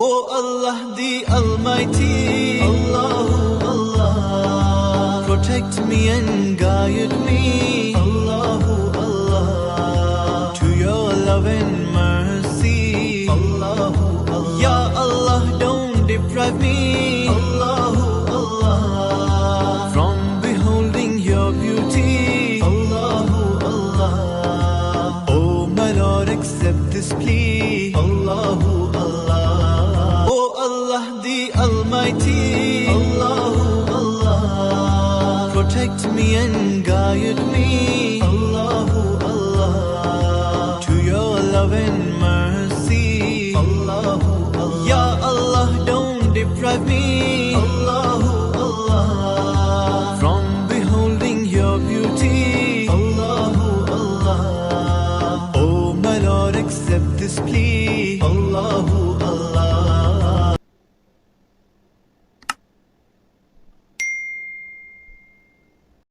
O Allah the Almighty, Allahu Allah, protect me and guide me, Allahu Allah, to your love and mercy, Allahu Allah. Ya Allah, don't deprive me, Allahu Allah, from beholding your beauty, Allahu Allah. Oh my Lord, accept this plea, Allahu Allah. Allah the Almighty, Allahu Allah, protect me and guide me, Allahu Allah, to your love and mercy, Allahu Allah. Ya Allah, don't deprive me,